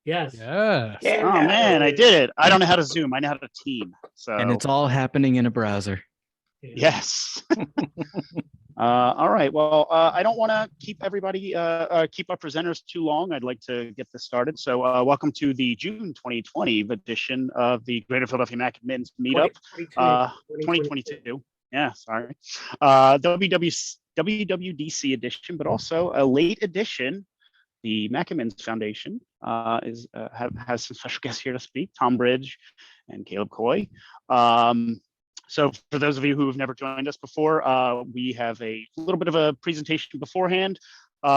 Yes. Yes. Yeah. Oh man, I did it. I don't know how to Zoom. I know how to team. So And it's all happening in a browser. yes. All right. Well, I don't want to keep everybody, keep our presenters too long. I'd like to get this started. So welcome to the June 2020 edition of the Greater Philadelphia Mac Admins Meetup 2022. Yeah, sorry. WWDC edition, but also a late edition. The Mac Admins Foundation has some special guests here to speak, Tom Bridge and Caleb Coy. So for those of you who have never joined us before, we have a little bit of a presentation beforehand.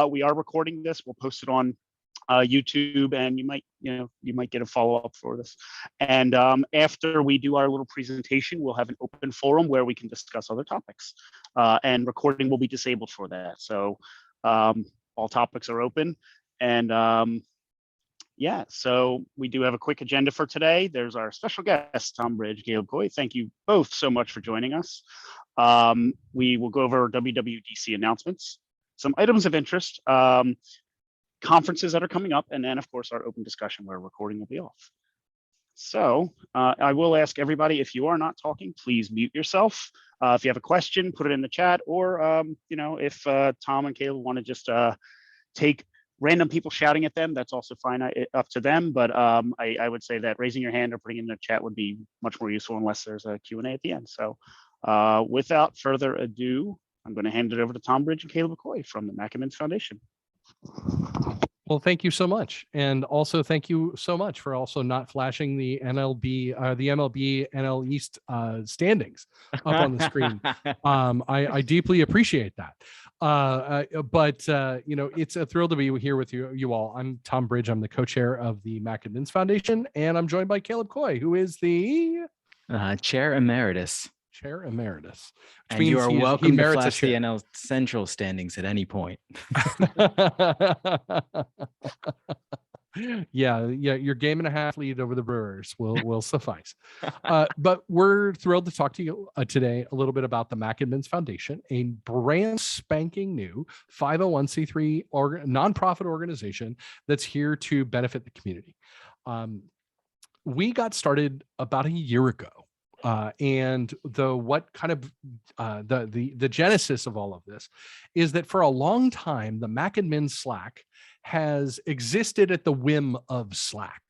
We are recording this. We'll post it on YouTube, and you might get a follow-up for this. And after we do our little presentation, we'll have an open forum where we can discuss other topics. And recording will be disabled for that. So all topics are open. And yeah, so we do have a quick agenda for today. There's our special guest, Tom Bridge, Caleb Coy. Thank you both so much for joining us. We will go over WWDC announcements, some items of interest, conferences that are coming up, and then of course our open discussion where recording will be off. So I will ask everybody, if you are not talking, please mute yourself. If you have a question, put it in the chat, or if Tom and Caleb want to just take random people shouting at them, that's also fine, up to them. But I would say that raising your hand or putting it in the chat would be much more useful unless there's a Q&A at the end. So without further ado, I'm going to hand it over to Tom Bridge and Caleb Coy from the Mac Admins Foundation. Well, thank you so much. And also thank you so much for also not flashing the MLB NL East standings up on the screen. I deeply appreciate that. But it's a thrill to be here with you all. I'm Tom Bridge. I'm the co-chair of the Mac Admins Foundation, and I'm joined by Caleb Coy, who is the Chair Emeritus. Chair Emeritus. And you are welcome to flash the NL Central standings at any point. Yeah, your game and a half lead over the Brewers will suffice. But we're thrilled to talk to you today a little bit about the Mac Admins Foundation, a brand spanking new 501c3 nonprofit organization that's here to benefit the community. We got started about a year ago. And the genesis of all of this is that for a long time, the Mac Admins Slack has existed at the whim of Slack.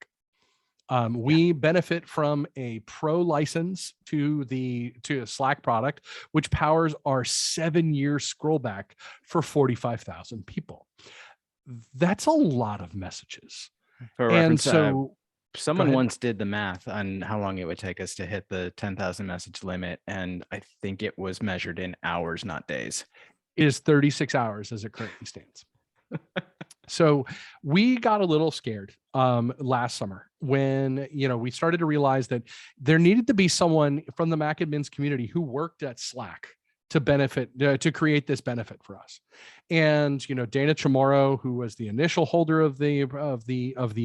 We benefit from a pro license to a Slack product, which powers our 7-year scrollback for 45,000 people. That's a lot of messages. For reference, someone once did the math on how long it would take us to hit the 10,000 message limit, and I think it was measured in hours, not days. It is 36 hours as it currently stands. So we got a little scared last summer when we started to realize that there needed to be someone from the Mac Admins community who worked at Slack to benefit, to create this benefit for us. And Dana Chamorro, who was the initial holder of the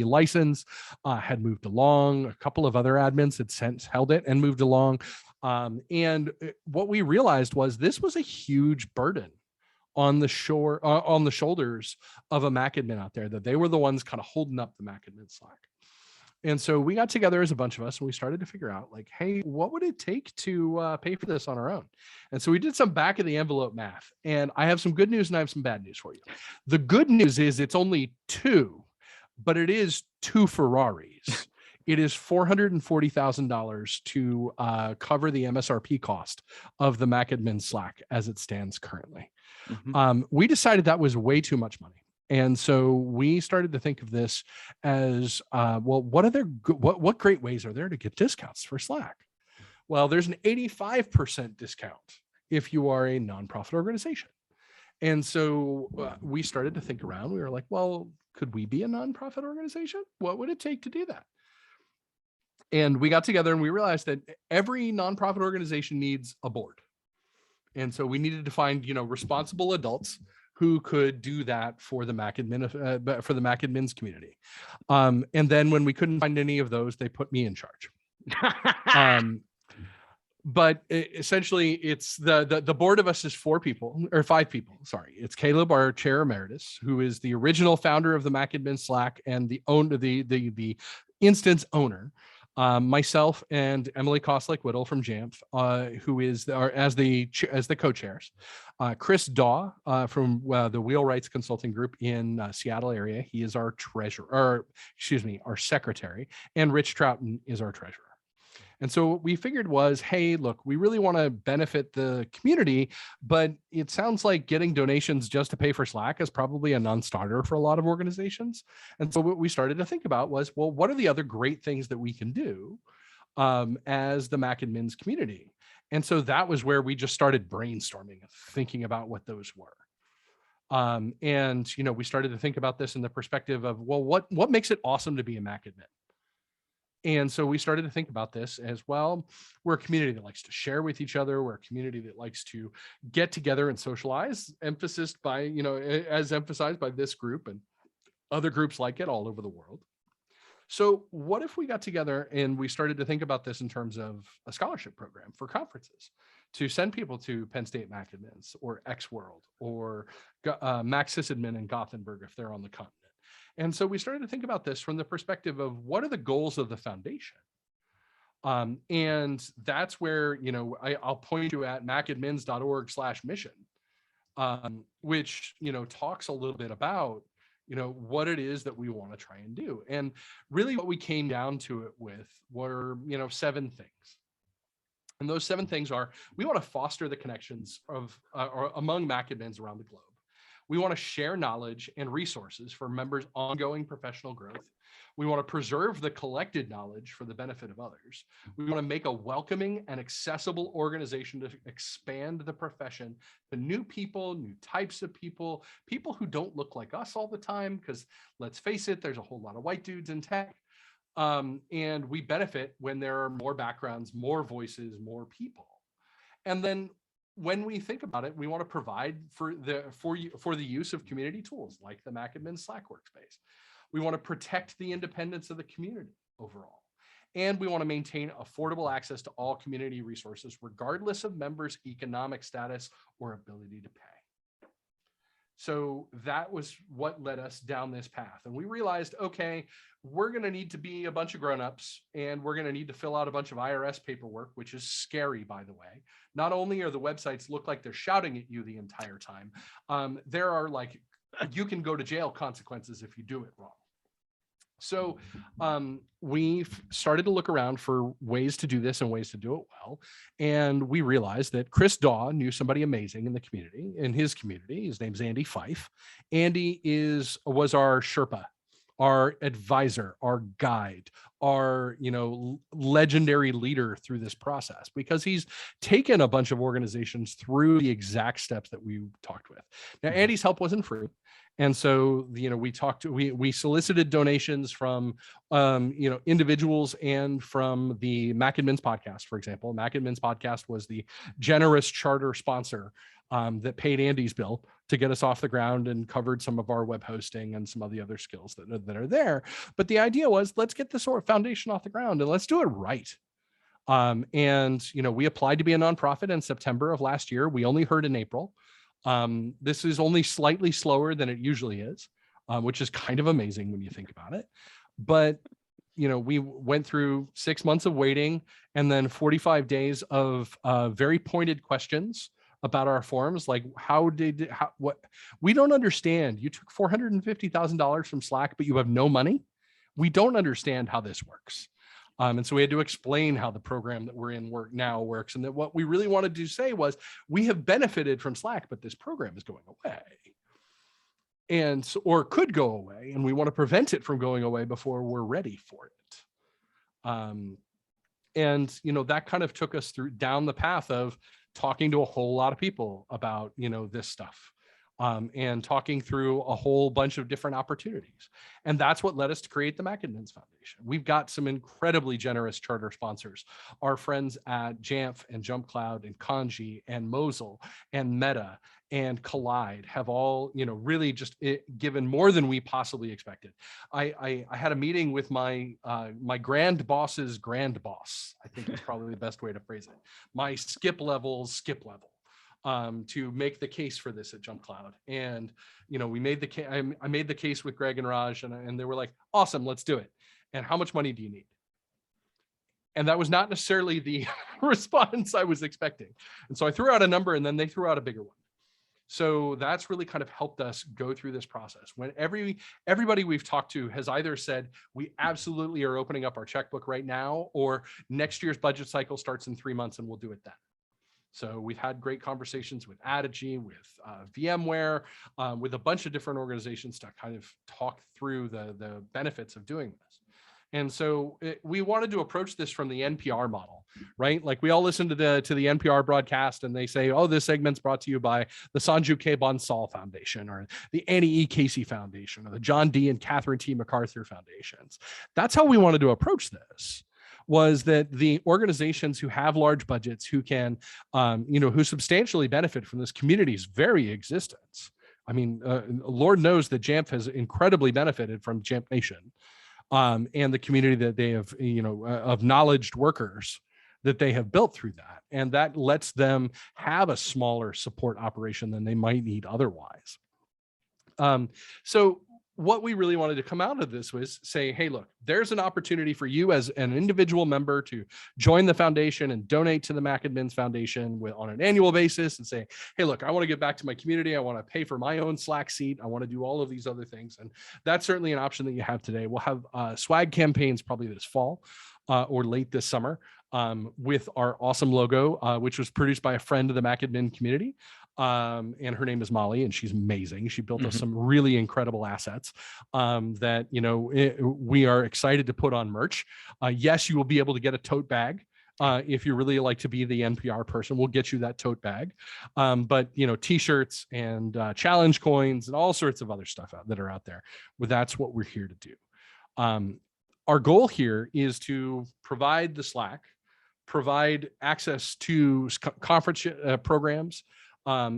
license, had moved along. A couple of other admins had since held it and moved along. And what we realized was this was a huge burden on the shoulders of a Mac admin out there, that they were the ones kind of holding up the Mac admin Slack. And so we got together as a bunch of us and we started to figure out, like, hey, what would it take to pay for this on our own? And so we did some back of the envelope math, and I have some good news and I have some bad news for you. The good news is it's only 2, but it is 2 Ferraris. It is $440,000 to cover the MSRP cost of the Mac Admin Slack as it stands currently. Mm-hmm. We decided that was way too much money. And so we started to think of this as, well, what great ways are there to get discounts for Slack? Well, there's an 85% discount if you are a nonprofit organization. And so we started to think around. We were like, well, could we be a nonprofit organization? What would it take to do that? And we got together and we realized that every nonprofit organization needs a board. And so we needed to find, responsible adults who could do that for the Mac Admins community. And then when we couldn't find any of those, they put me in charge. but essentially it's the board of us is 4 people or 5 people. Sorry. It's Caleb, our chair emeritus, who is the original founder of the Mac-Admin Slack and the instance owner. Myself and Emily Koslick-Whittle from Jamf, who is as the co-chairs. Chris Daw from the Wheelwrights Consulting Group in Seattle area. He is our our secretary, and Rich Troughton is our treasurer. And so what we figured was, hey, look, we really want to benefit the community, but it sounds like getting donations just to pay for Slack is probably a non-starter for a lot of organizations. And so what we started to think about was, well, what are the other great things that we can do as the Mac-Admins community? And so that was where we just started brainstorming and thinking about what those were. And we started to think about this in the perspective of, well, what makes it awesome to be a Mac-Admin? And so we started to think about this as, well, we're a community that likes to share with each other. We're a community that likes to get together and socialize, emphasized by, as emphasized by this group and other groups like it all over the world. So what if we got together and we started to think about this in terms of a scholarship program for conferences to send people to Penn State Mac-Admins or X-World or Mac Sysadmin in Gothenburg if they're on the continent. And so we started to think about this from the perspective of what are the goals of the foundation? And that's where, I'll point you at macadmins.org/mission, which, talks a little bit about, what it is that we want to try and do. And really what we came down to it with were, 7 things. And those 7 things are, we want to foster the connections of or among Mac-Admins around the globe. We want to share knowledge and resources for members' ongoing professional growth. We want to preserve the collected knowledge for the benefit of others. We want to make a welcoming and accessible organization to expand the profession to new people, new types of people, people who don't look like us all the time, because let's face it, there's a whole lot of white dudes in tech. And we benefit when there are more backgrounds, more voices, more people. And then when we think about it, we want to provide for the use of community tools like the Mac-Admin Slack workspace. We want to protect the independence of the community overall. And we want to maintain affordable access to all community resources, regardless of members' economic status or ability to pay. So that was what led us down this path. And we realized, okay, we're going to need to be a bunch of grown-ups, and we're going to need to fill out a bunch of IRS paperwork, which is scary, by the way. Not only are the websites look like they're shouting at you the entire time, there are you can go to jail consequences if you do it wrong. So we've started to look around for ways to do this and ways to do it well. And we realized that Chris Daw knew somebody amazing in the community, in his community. His name's Andy Fife. Andy was our Sherpa, our advisor, our guide, our legendary leader through this process, because he's taken a bunch of organizations through the exact steps that we talked with. Now, Andy's help wasn't free. And so, we solicited donations from, individuals and from the Mac-Admins podcast, for example. Mac-Admins podcast was the generous charter sponsor that paid Andy's bill to get us off the ground and covered some of our web hosting and some of the other skills that are there. But the idea was, let's get this foundation off the ground and let's do it right. We applied to be a nonprofit in September of last year. We only heard in April. This is only slightly slower than it usually is, which is kind of amazing when you think about it. But, we went through 6 months of waiting and then 45 days of very pointed questions about our forms. Like, what? We don't understand. You took $450,000 from Slack, but you have no money. We don't understand how this works. And so we had to explain how the program that we're in works. And that what we really wanted to say was, we have benefited from Slack, but this program is going away. Or could go away. And we want to prevent it from going away before we're ready for it. That kind of took us down the path of talking to a whole lot of people about, this stuff. And talking through a whole bunch of different opportunities. And that's what led us to create the Mac-Admins Foundation. We've got some incredibly generous charter sponsors, our friends at Jamf and Jump Cloud and Kanji and Mosel and Meta and Collide have all, really just given more than we possibly expected. I had a meeting with my my grand boss's grand boss. I think is probably the best way to phrase it. My skip level, to make the case for this at Jump Cloud. And, we made I made the case with Greg and Raj, and they were like, awesome, let's do it. And how much money do you need? And that was not necessarily the response I was expecting. And so I threw out a number, and then they threw out a bigger one. So that's really kind of helped us go through this process. When everybody we've talked to has either said, we absolutely are opening up our checkbook right now, or next year's budget cycle starts in 3 months and we'll do it then. So we've had great conversations with Adigy, with VMware, with a bunch of different organizations to kind of talk through the benefits of doing this. And so we wanted to approach this from the NPR model, right? Like we all listen to the NPR broadcast and they say, oh, this segment's brought to you by the Sanju K. Bansal Foundation or the Annie E. Casey Foundation or the John D. and Catherine T. MacArthur Foundations. That's how we wanted to approach this, was that the organizations who have large budgets, who can, who substantially benefit from this community's very existence. I mean, Lord knows that Jamf has incredibly benefited from Jamf Nation. And the community that they have, of knowledge workers that they have built through that. And that lets them have a smaller support operation than they might need otherwise. So what we really wanted to come out of this was say, hey, look, there's an opportunity for you as an individual member to join the foundation and donate to the MacAdmins Foundation on an annual basis and say, hey, look, I want to give back to my community. I want to pay for my own Slack seat. I want to do all of these other things. And that's certainly an option that you have today. We'll have swag campaigns probably this fall or late this summer with our awesome logo, which was produced by a friend of the MacAdmin community. And her name is Molly, and she's amazing. She built us some really incredible assets that, we are excited to put on merch. Yes, you will be able to get a tote bag. If you really like to be the NPR person, we'll get you that tote bag. But, t-shirts and challenge coins and all sorts of other stuff that are out there. Well, that's what we're here to do. Our goal here is to provide the Slack, provide access to conference programs,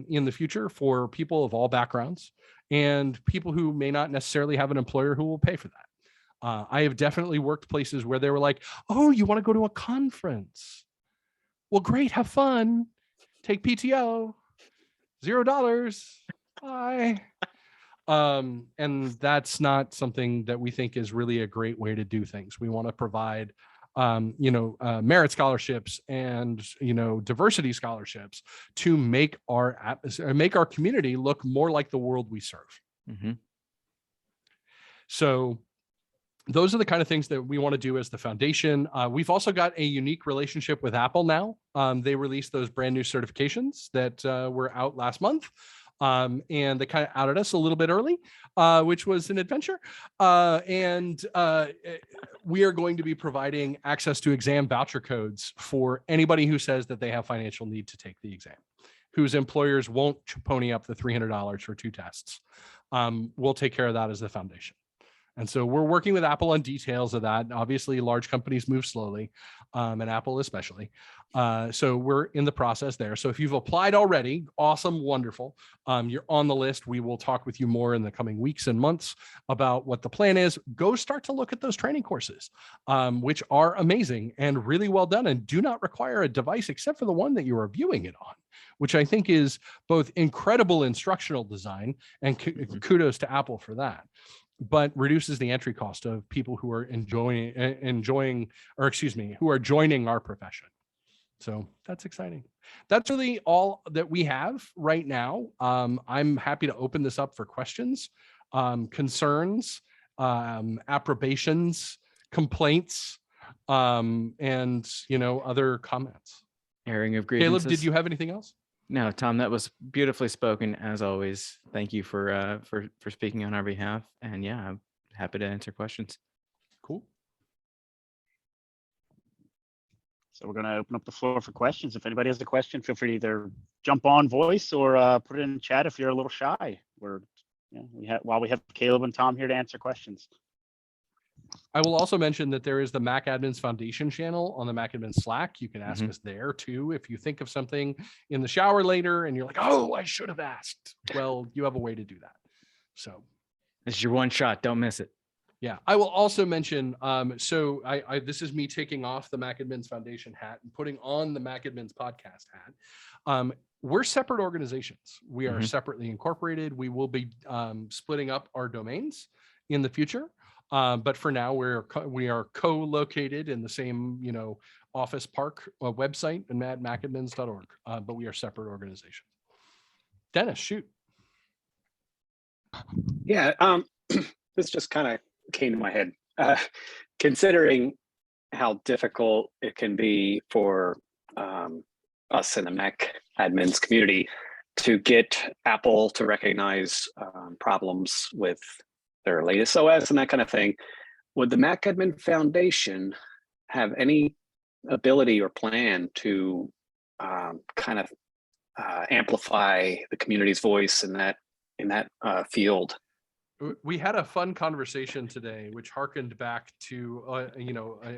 in the future for people of all backgrounds and people who may not necessarily have an employer who will pay for that. I have definitely worked places where they were like, oh, you want to go to a conference? Well, great. Have fun. Take PTO. $0. Bye. And that's not something that we think is really a great way to do things. We want to provide merit scholarships and, diversity scholarships to make our community look more like the world we serve. Mm-hmm. So those are the kind of things that we want to do as the foundation. We've also got a unique relationship with Apple now. They released those brand new certifications that were out last month. And they kind of outed us a little bit early, which was an adventure. And we are going to be providing access to exam voucher codes for anybody who says that they have financial need to take the exam, whose employers won't pony up the $300 for 2 tests. We'll take care of that as the foundation. And so we're working with Apple on details of that. Obviously, large companies move slowly, and Apple especially. So we're in the process there. So if you've applied already, awesome, wonderful. You're on the list. We will talk with you more in the coming weeks and months about what the plan is. Go start to look at those training courses, which are amazing and really well done and do not require a device except for the one that you are viewing it on, which I think is both incredible instructional design and kudos to Apple for that, but reduces the entry cost of people who are who are joining our profession. So that's exciting. That's really all that we have right now. I'm happy to open this up for questions, concerns, approbations, complaints, and other comments. Airing of grievances. Caleb, did you have anything else? No, Tom, that was beautifully spoken as always. Thank you for speaking on our behalf. And yeah, I'm happy to answer questions. Cool. So we're going to open up the floor for questions. If anybody has a question, feel free to either jump on voice or put it in the chat if you're a little shy. While we have Caleb and Tom here to answer questions. I will also mention that there is the Mac Admins Foundation channel on the Mac Admins Slack. You can ask us there too. If you think of something in the shower later and you're like, oh, I should have asked. Well, you have a way to do that. So it's your one shot. Don't miss it. Yeah, I will also mention, so this is me taking off the Mac Admins Foundation hat and putting on the Mac Admins podcast hat. We're separate organizations. We are separately incorporated. We will be splitting up our domains in the future. But for now, we are co-located in the same, office park website and at macadmins.org. But we are separate organizations. Dennis, shoot. Yeah, this just kind of came to my head. Considering how difficult it can be for us in the Mac admins community to get Apple to recognize problems with their latest OS and that kind of thing, would the Mac Admin Foundation have any ability or plan to kind of amplify the community's voice in that field? We had a fun conversation today, which harkened back to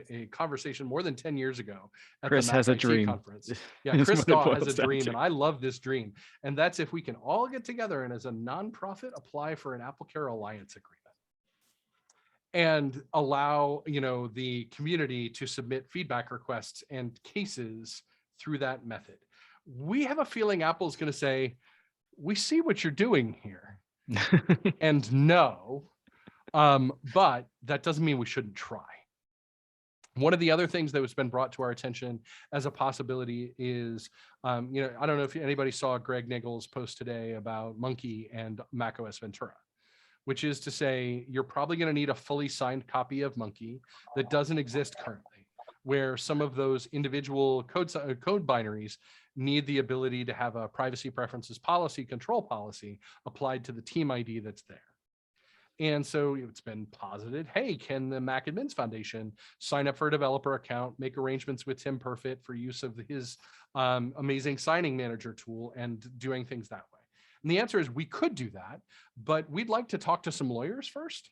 a conversation more than 10 years ago at Chris the Mac has a IT dream. conference. Yeah, Chris Gaw has a dream, and I love this dream. And that's if we can all get together and as a nonprofit apply for an AppleCare Alliance agreement and allow the community to submit feedback requests and cases through that method. We have a feeling Apple's going to say, we see what you're doing here. And no, but that doesn't mean we shouldn't try. One of the other things that has been brought to our attention as a possibility is, I don't know if anybody saw Greg Nagel's post today about Monkey and macOS Ventura, which is to say you're probably going to need a fully signed copy of Monkey that doesn't exist currently, where some of those individual code binaries need the ability to have a privacy preferences policy, control policy applied to the team ID that's there. And so it's been posited, hey, can the Mac Admins Foundation sign up for a developer account, make arrangements with Tim Perfit for use of his amazing signing manager tool and doing things that way? And the answer is we could do that, but we'd like to talk to some lawyers first.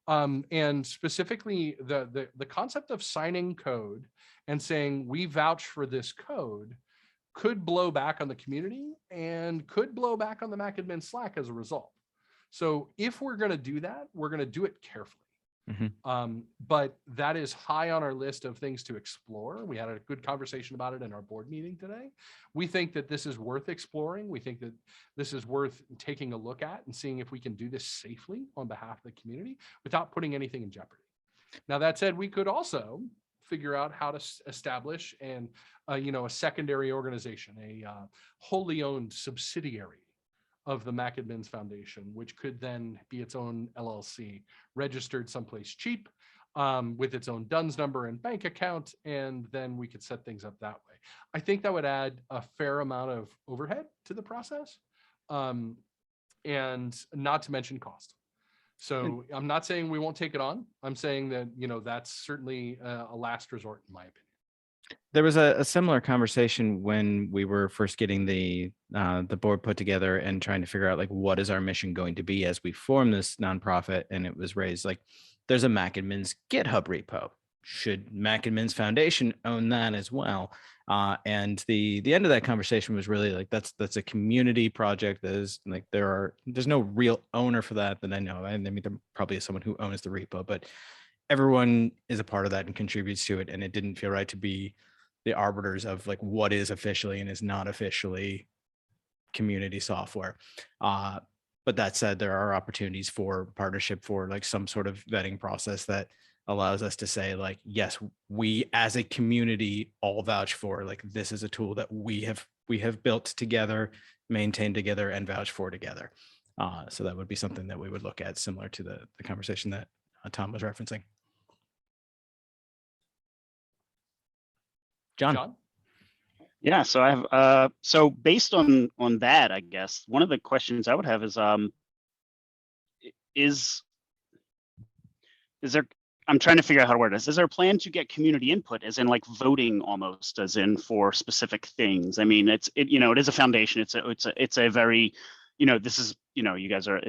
And specifically the concept of signing code and saying we vouch for this code could blow back on the community and could blow back on the Mac Admin Slack as a result. So if we're going to do that, we're going to do it carefully. But that is high on our list of things to explore. We had a good conversation about it in our board meeting today. We think that this is worth exploring. We think that this is worth taking a look at and seeing if we can do this safely on behalf of the community without putting anything in jeopardy. Now, that said, we could also figure out how to establish a secondary organization, a wholly owned subsidiary of the Mac Admins Foundation, which could then be its own LLC, registered someplace cheap, with its own DUNS number and bank account, and then we could set things up that way. I think that would add a fair amount of overhead to the process, and not to mention cost. So I'm not saying we won't take it on. I'm saying that, that's certainly a last resort, in my opinion. There was a similar conversation when we were first getting the board put together and trying to figure out like what is our mission going to be as we form this nonprofit, and it was raised like there's a Mac Admins GitHub repo. Should Mac Admins Foundation own that as well? And the end of that conversation was really like that's a community project. There's like there's no real owner for that I know. I mean, there probably is someone who owns the repo, but everyone is a part of that and contributes to it. And it didn't feel right to be the arbiters of like what is officially and is not officially community software. But that said, there are opportunities for partnership for like some sort of vetting process that allows us to say like, yes, we as a community all vouch for like, this is a tool that we have built together, maintained together, and vouch for together. So that would be something that we would look at, similar to the conversation that Tom was referencing. John? Yeah, so I have so based on that, I guess one of the questions I would have is there, I'm trying to figure out how to word this. Is there a plan to get community input, as in like voting almost, as in for specific things? I mean, it is a foundation. It's a very, this is, you guys are,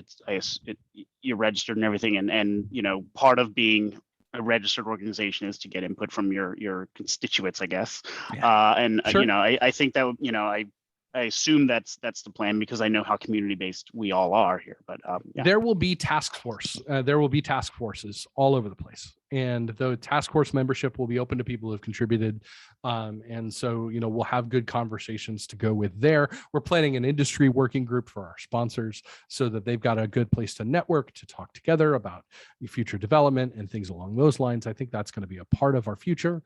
you're registered and everything, and part of being a a registered organization is to get input from your constituents, I guess. Yeah. And Sure. I think that I assume that's the plan because I know how community based we all are here. But yeah. There will be task force. There will be task forces all over the place, and the task force membership will be open to people who have contributed. And so, we'll have good conversations to go with there. We're planning an industry working group for our sponsors so that they've got a good place to network, to talk together about future development and things along those lines. I think that's going to be a part of our future.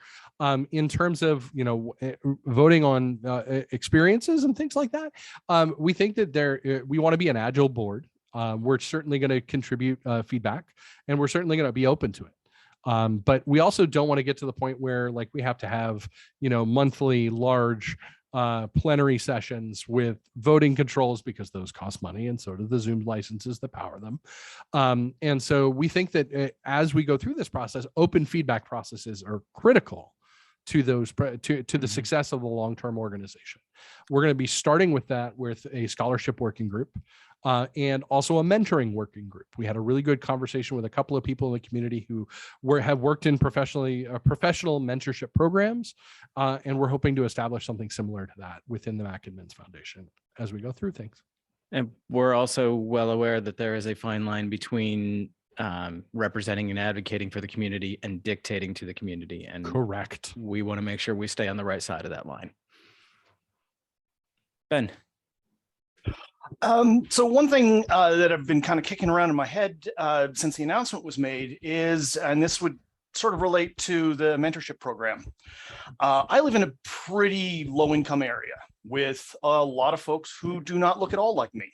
In terms of, voting on experiences and things like that, we think that we want to be an agile board. We're certainly going to contribute feedback, and we're certainly going to be open to it. But we also don't want to get to the point where we have to have, monthly large plenary sessions with voting controls, because those cost money, and so do the Zoom licenses that power them. And so we think that as we go through this process, open feedback processes are critical to the success of the long-term organization. We're going to be starting with that with a scholarship working group. And also a mentoring working group. We had a really good conversation with a couple of people in the community who have worked in professional mentorship programs, and we're hoping to establish something similar to that within the Mac and Men's Foundation as we go through things. And we're also well aware that there is a fine line between representing and advocating for the community and dictating to the community. And correct. We want to make sure we stay on the right side of that line. Ben. So one thing that I've been kind of kicking around in my head since the announcement was made is, and this would sort of relate to the mentorship program. I live in a pretty low income area with a lot of folks who do not look at all like me.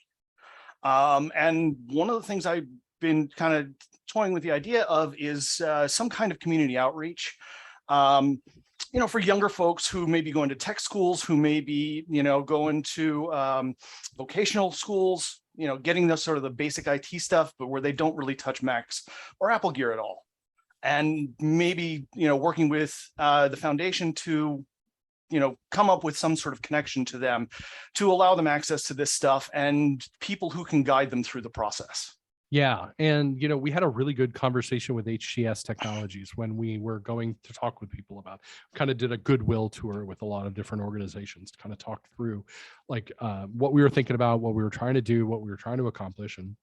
And one of the things I've been kind of toying with the idea of is some kind of community outreach. For younger folks who may be going to tech schools, who may be, going to vocational schools, getting the sort of the basic IT stuff, but where they don't really touch Macs or Apple gear at all. And maybe, working with the foundation to, come up with some sort of connection to them to allow them access to this stuff and people who can guide them through the process. Yeah. And, we had a really good conversation with HCS Technologies when we were going to talk with people about, kind of did a goodwill tour with a lot of different organizations to kind of talk through what we were thinking about, what we were trying to do, what we were trying to accomplish. And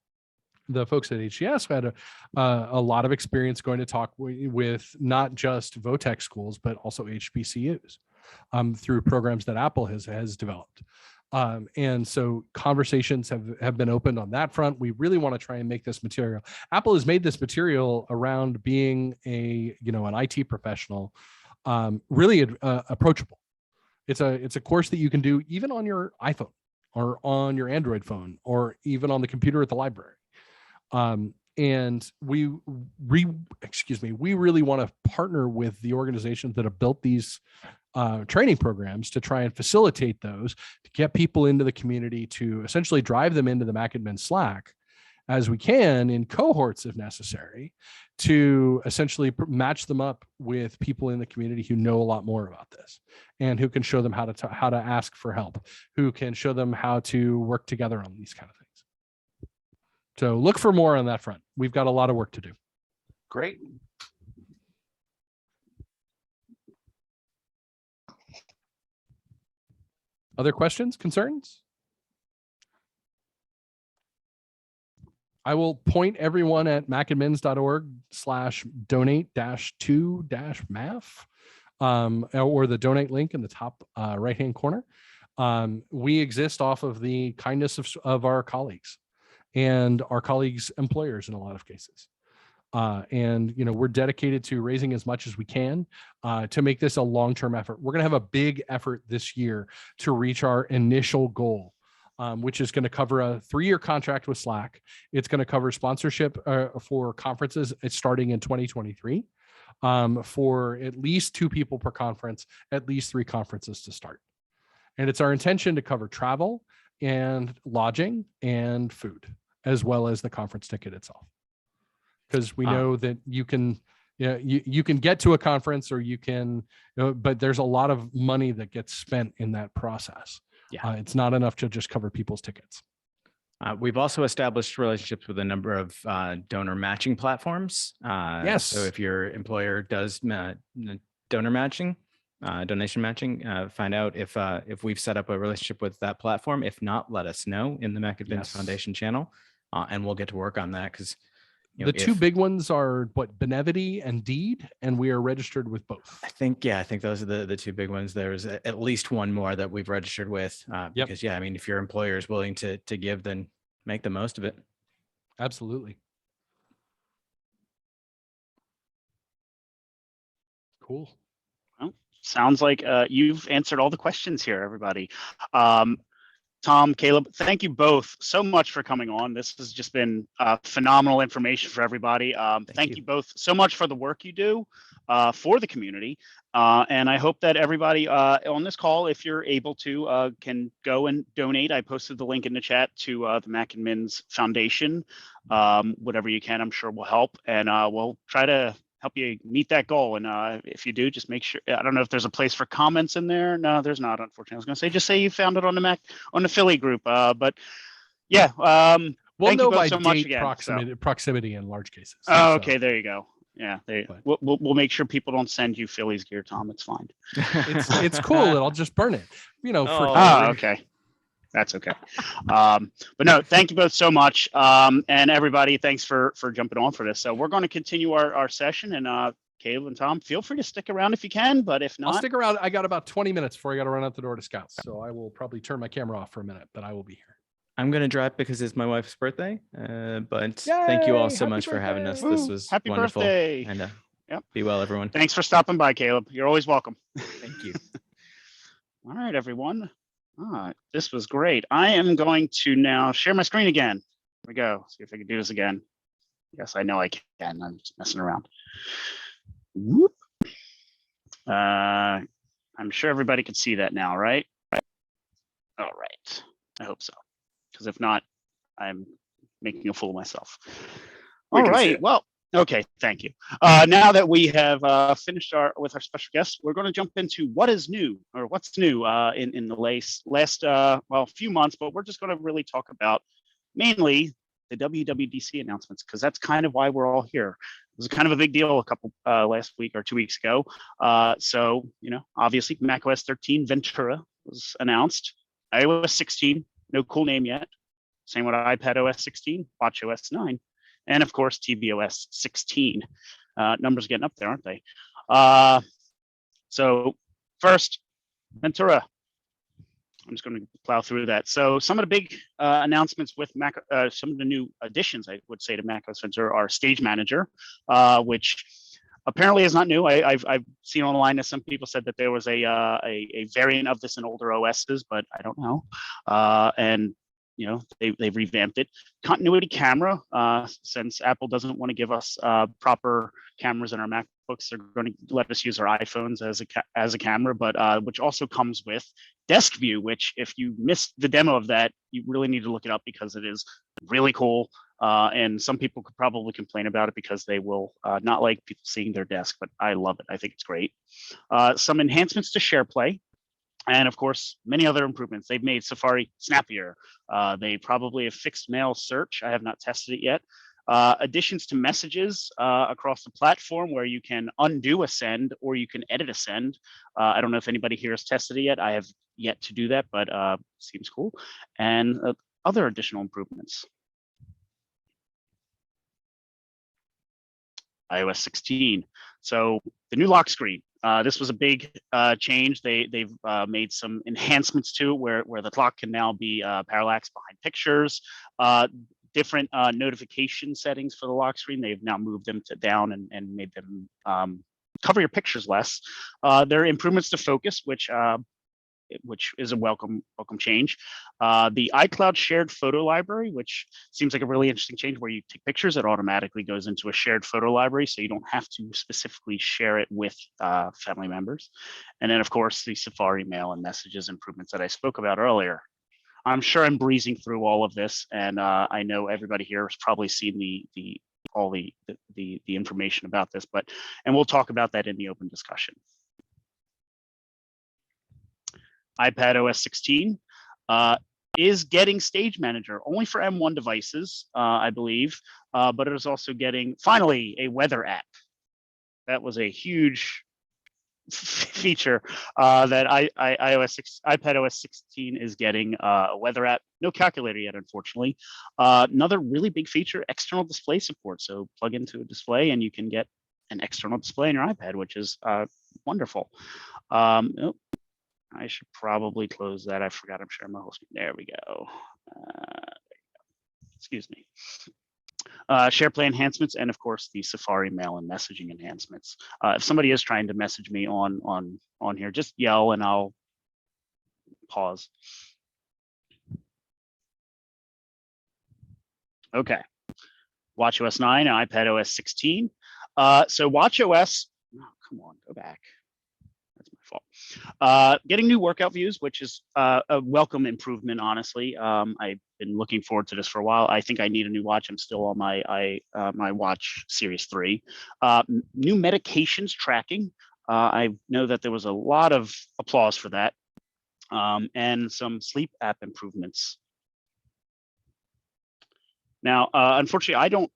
the folks at HCS had a lot of experience going to talk with not just VOTEC schools, but also HBCUs through programs that Apple has developed. And so conversations have been opened on that front. We really want to try and make this material. Apple has made this material around being an IT professional, really approachable. It's a course that you can do even on your iPhone or on your Android phone, or even on the computer at the library. And we really want to partner with the organizations that have built these training programs to try and facilitate those, to get people into the community, to essentially drive them into the Mac Admin Slack as we can in cohorts if necessary, to essentially match them up with people in the community who know a lot more about this and who can show them how to ask for help, who can show them how to work together on these kind of things. So look for more on that front. We've got a lot of work to do. Great. Other questions, concerns? I will point everyone at macadmins.org/donate-to-math or the donate link in the top right-hand corner. We exist off of the kindness of our colleagues and our colleagues' employers in a lot of cases. And we're dedicated to raising as much as we can to make this a long-term effort. We're going to have a big effort this year to reach our initial goal, which is going to cover a 3-year contract with Slack. It's going to cover sponsorship for conferences starting in 2023 for at least 2 people per conference, at least 3 conferences to start. And it's our intention to cover travel and lodging and food, as well as the conference ticket itself. Because we know that you can get to a conference, or you can, but there's a lot of money that gets spent in that process. Yeah. It's not enough to just cover people's tickets. We've also established relationships with a number of donor matching platforms. Yes. So if your employer does donor matching, donation matching, find out if we've set up a relationship with that platform. If not, let us know in the Mac Admins Yes. Foundation channel, and we'll get to work on that. Because the two big ones are what, Benevity and Deed, and we are registered with both. I think those are the two big ones. There's at least one more that we've registered with. Because I mean, if your employer is willing to give, then make the most of it. Absolutely. Cool. Well, sounds like you've answered all the questions here, everybody. Tom, Caleb, thank you both so much for coming on. This has just been phenomenal information for everybody. Thank you both so much for the work you do for the community. And I hope that everybody on this call, if you're able to, can go and donate. I posted the link in the chat to the Mac Admins Foundation. Whatever you can, I'm sure will help. And we'll try to help you meet that goal. And if you do, just make sure, I don't know if there's a place for comments in there. No, there's not, unfortunately. I was going to say, just say you found it on the on the Philly group. But yeah. We'll know by so much date again, proximity in large cases. Oh, okay. There you go. Yeah. We'll make sure people don't send you Philly's gear, Tom. It's fine. It's cool. I'll just burn it, okay. That's okay. But no, thank you both so much. And everybody, thanks for jumping on for this. So we're going to continue our session, and Caleb and Tom, feel free to stick around if you can, but if not, I'll stick around. I got about 20 minutes before I got to run out the door to Scouts. So I will probably turn my camera off for a minute, but I will be here. I'm going to drop because it's my wife's birthday. But thank you all so much for having us. This was happy wonderful. Birthday. And be well, everyone. Thanks for stopping by, Caleb. You're always welcome. Thank you. All right, everyone. This was great. I am going to now share my screen again. Here we go. See if I can do this again. Yes, I know I can. I'm just messing around. Whoop. I'm sure everybody can see that now, right? All right. I hope so. Because if not, I'm making a fool of myself. All right. Well, okay. Thank you. Now that we have finished with our special guest, we're going to jump into what is new, or what's new in the last few months. But we're just going to really talk about mainly the WWDC announcements, because that's kind of why we're all here. It was kind of a big deal a couple last week or 2 weeks ago. So obviously macOS 13 Ventura was announced. iOS 16, no cool name yet. Same with iPadOS 16, watchOS 9. And of course, tvOS 16. Numbers getting up there, aren't they? So first, Ventura. I'm just going to plow through that. So some of the big announcements with Mac, some of the new additions, I would say, to macOS Ventura are Stage Manager, which apparently is not new. I've seen online that some people said that there was a variant of this in older OSs, but I don't know. And they've revamped it. Continuity camera, since Apple doesn't want to give us proper cameras in our MacBooks, they're going to let us use our iPhones as a camera, but which also comes with Desk View, which if you missed the demo of that, you really need to look it up because it is really cool. And some people could probably complain about it because they will not like people seeing their desk, but I love it. I think it's great. Some enhancements to SharePlay. And of course, many other improvements. They've made Safari snappier. They probably have fixed mail search. I have not tested it yet. Additions to messages across the platform where you can undo a send or you can edit a send. I don't know if anybody here has tested it yet. I have yet to do that, but seems cool. And other additional improvements. iOS 16. So the new lock screen. This was a big change. They've made some enhancements to it where the clock can now be parallax behind pictures. Different notification settings for the lock screen. They've now moved them to down and made them cover your pictures less. There are improvements to focus, which is a welcome change. The iCloud shared photo library, which seems like a really interesting change where you take pictures, it automatically goes into a shared photo library, so you don't have to specifically share it with family members. And then of course, the Safari mail and messages improvements that I spoke about earlier. I'm sure I'm breezing through all of this, and I know everybody here has probably seen all the information about this, and we'll talk about that in the open discussion. iPadOS 16. is getting Stage Manager only for M1 devices, I believe, but it is also getting finally a weather app. That was a huge feature that iPad OS 16 is getting a weather app. No calculator yet, unfortunately. Another really big feature: external display support. So plug into a display and you can get an external display on your iPad, which is wonderful. Oh, I should probably close that. I forgot I'm sharing my whole screen. There we go. Excuse me. SharePlay enhancements, and of course the Safari mail and messaging enhancements. If somebody is trying to message me on here, just yell and I'll pause. Okay. watchOS 9 and iPad OS 16. So watchOS, oh, come on, go back. That's my fault. Getting new workout views, which is a welcome improvement, honestly. I've been looking forward to this for a while. I think I need a new watch. I'm still on my my watch Series 3. New medications tracking. I know that there was a lot of applause for that. And some sleep app improvements. Now, unfortunately, I don't,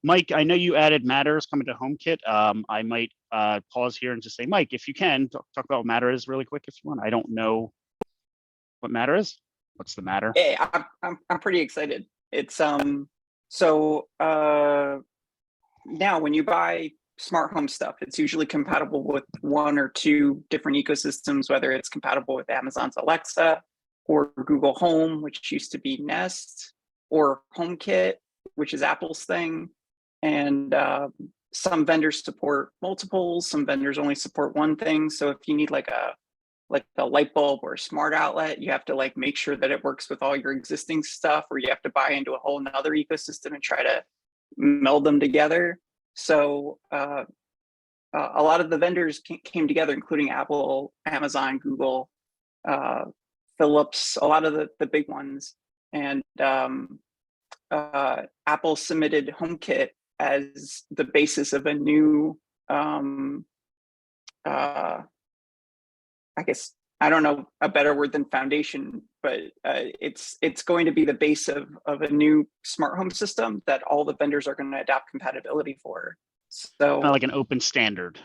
Mike, I know you added Matter is coming to HomeKit. I might pause here and just say, Mike, if you can, talk about what Matter is really quick if you want. I don't know what Matter is. What's the Matter? Hey, I'm pretty excited. It's so now when you buy smart home stuff, it's usually compatible with one or two different ecosystems, whether it's compatible with Amazon's Alexa or Google Home, which used to be Nest, or HomeKit, which is Apple's thing. And some vendors support multiples, some vendors only support one thing. So if you need like a light bulb or a smart outlet, you have to like make sure that it works with all your existing stuff, or you have to buy into a whole nother ecosystem and try to meld them together. So a lot of the vendors came together, including Apple, Amazon, Google, Philips, a lot of the big ones. And Apple submitted HomeKit as the basis of a new, I guess, I don't know a better word than foundation, but it's going to be the base of a new smart home system that all the vendors are going to adopt compatibility for. So Like an open standard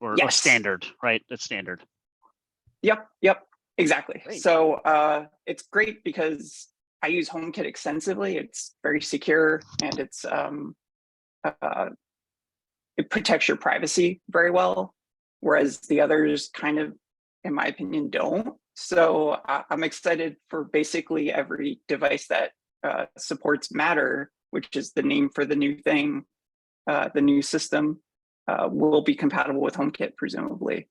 or, yes. or standard, right? That's standard. Yep, exactly. Great. So it's great because I use HomeKit extensively. It's very secure and it's it protects your privacy very well, whereas the others kind of, in my opinion, don't. So I'm excited for basically every device that supports Matter, which is the name for the new thing, the new system, will be compatible with HomeKit, presumably.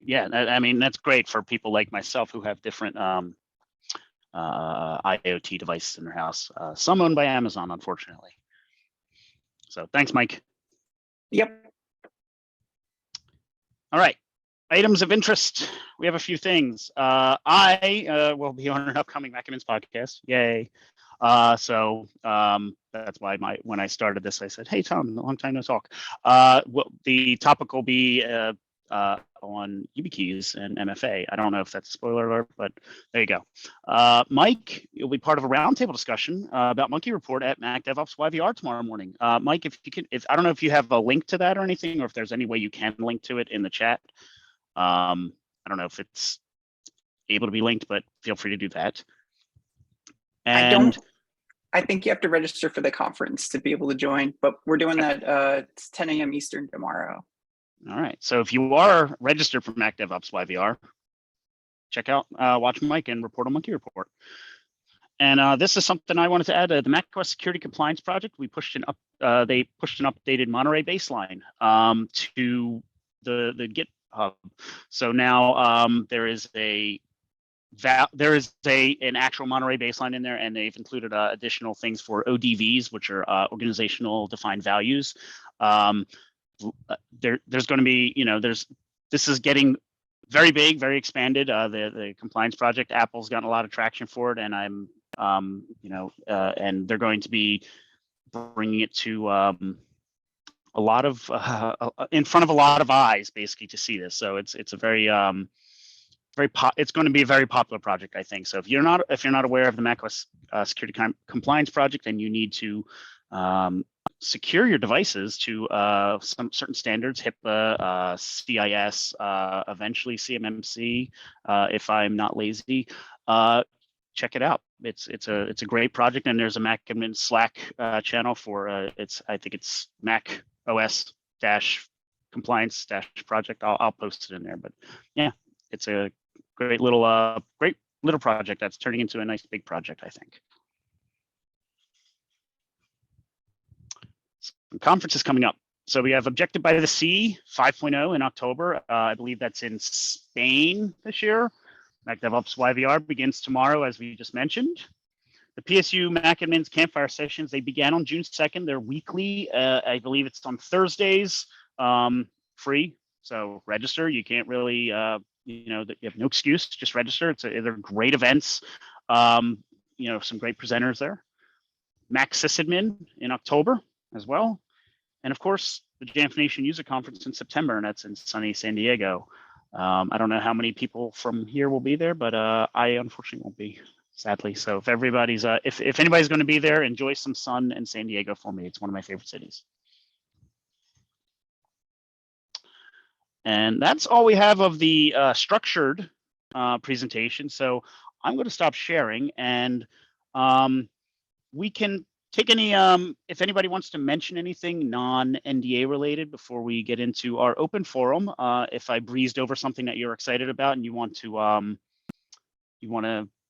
Yeah, I mean, that's great for people like myself who have different IoT devices in their house, some owned by Amazon, unfortunately. So thanks, Mike. Yep. All right. Items of interest. We have a few things. I will be on an upcoming Macamins podcast. Yay. So that's why when I started this, I said, hey, Tom, a long time no talk. The topic will be on YubiKeys and MFA. I don't know if that's a spoiler alert, but there you go. Mike, you'll be part of a roundtable discussion about Monkey Report at Mac DevOps YVR tomorrow morning. Mike, if you can, I don't know if you have a link to that or anything, or if there's any way you can link to it in the chat. I don't know if it's able to be linked, but feel free to do that. And I think you have to register for the conference to be able to join, but we're doing that. It's 10 a.m. Eastern tomorrow. All right. So if you are registered for Mac DevOps YVR, check out Watch Mike and report on Monkey Report. And this is something I wanted to add. The macOS Security Compliance Project, we pushed they pushed an updated Monterey baseline to the GitHub. So now there is an actual Monterey baseline in there, and they've included additional things for ODVs, which are organizational defined values. There's going to be, this is getting very big, very expanded. The compliance project, Apple's gotten a lot of traction for it, and I'm, and they're going to be bringing it to a lot of in front of a lot of eyes, basically, to see this. So it's a very it's going to be a very popular project, I think. So if you're not aware of the macOS security compliance project, and you need to secure your devices to some certain standards, HIPAA, CIS, eventually CMMC, if I'm not lazy, check it out. It's a great project, and there's a Mac admin Slack channel for I think it's Mac OS compliance project. I'll post it in there. But yeah, it's a great little project that's turning into a nice big project, I think. Some conferences coming up. So we have Objective by the Sea 5.0 in October. I believe that's in Spain this year. Mac DevOps YVR begins tomorrow, as we just mentioned. The PSU Mac Admins Campfire Sessions, they began on June 2nd. They're weekly. I believe it's on Thursdays, free. So register. You can't really, you have no excuse. Just register. They're great events. Some great presenters there. Mac Sysadmin in October as well. And of course, the Jamf Nation User Conference in September, and that's in sunny San Diego. I don't know how many people from here will be there, but I unfortunately won't be, sadly. So if everybody's, if anybody's going to be there, enjoy some sun in San Diego for me. It's one of my favorite cities. And that's all we have of the structured presentation. So I'm going to stop sharing, and we can take any, if anybody wants to mention anything non-NDA related before we get into our open forum. If I breezed over something that you're excited about and you want to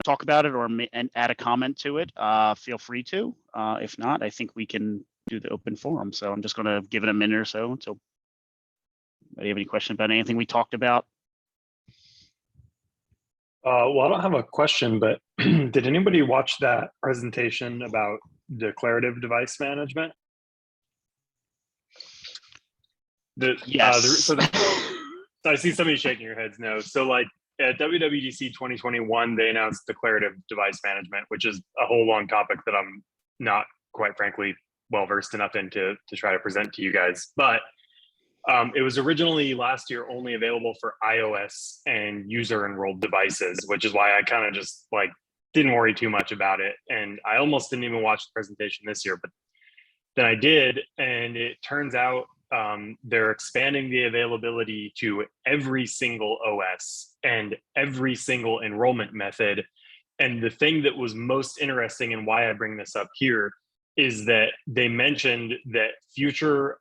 talk about it and add a comment to it, feel free to. If not, I think we can do the open forum. So I'm just going to give it a minute or so until anybody have any questions about anything we talked about. Well, I don't have a question, but did anybody watch that presentation about declarative device management? Yes. I see somebody shaking your heads no. So like at WWDC 2021, they announced declarative device management, which is a whole long topic that I'm not, quite frankly, well versed enough in to try to present to you guys. But it was originally last year only available for iOS and user enrolled devices, which is why I kind of just like didn't worry too much about it. And I almost didn't even watch the presentation this year, but then I did. And it turns out they're expanding the availability to every single OS and every single enrollment method. And the thing that was most interesting and why I bring this up here is that they mentioned that future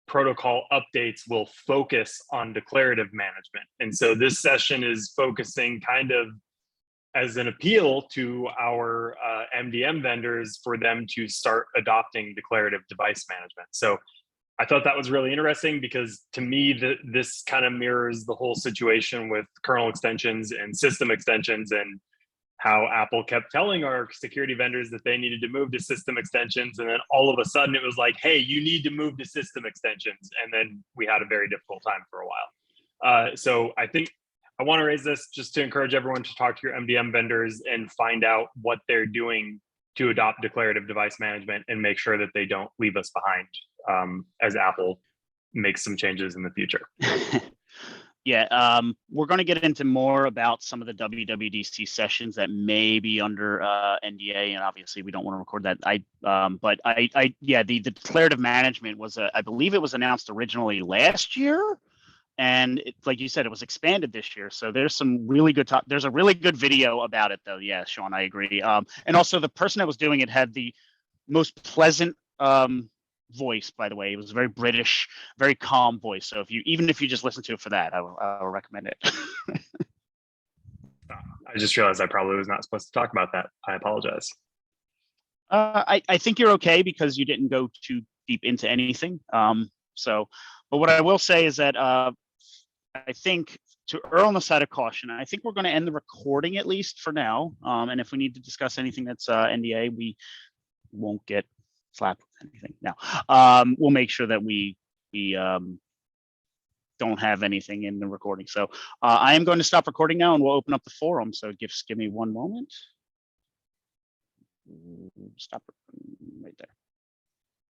protocol updates will focus on declarative management. And so this session is focusing kind of as an appeal to our MDM vendors for them to start adopting declarative device management. So I thought that was really interesting because to me, this kind of mirrors the whole situation with kernel extensions and system extensions, and how Apple kept telling our security vendors that they needed to move to system extensions. And then all of a sudden it was like, hey, you need to move to system extensions. And then we had a very difficult time for a while. So I think I want to raise this just to encourage everyone to talk to your MDM vendors and find out what they're doing to adopt declarative device management and make sure that they don't leave us behind as Apple makes some changes in the future. Yeah, we're going to get into more about some of the WWDC sessions that may be under NDA, and obviously we don't want to record that. The declarative management was, I believe it was announced originally last year, and like you said, it was expanded this year. So there's some really good there's a really good video about it, though. Yeah, Sean, I agree. And also the person that was doing it had the most pleasant voice, by the way. It was a very British, very calm voice. So even if you just listen to it for that, I'll recommend it. I just realized I probably was not supposed to talk about that. I apologize. I think you're okay because you didn't go too deep into anything. But what I will say is that I think to err on the side of caution, I think we're going to end the recording at least for now. And if we need to discuss anything that's NDA, we won't get slapped with anything. Now, we'll make sure that we don't have anything in the recording. So I am going to stop recording now, and we'll open up the forum. So give me one moment. Stop right there.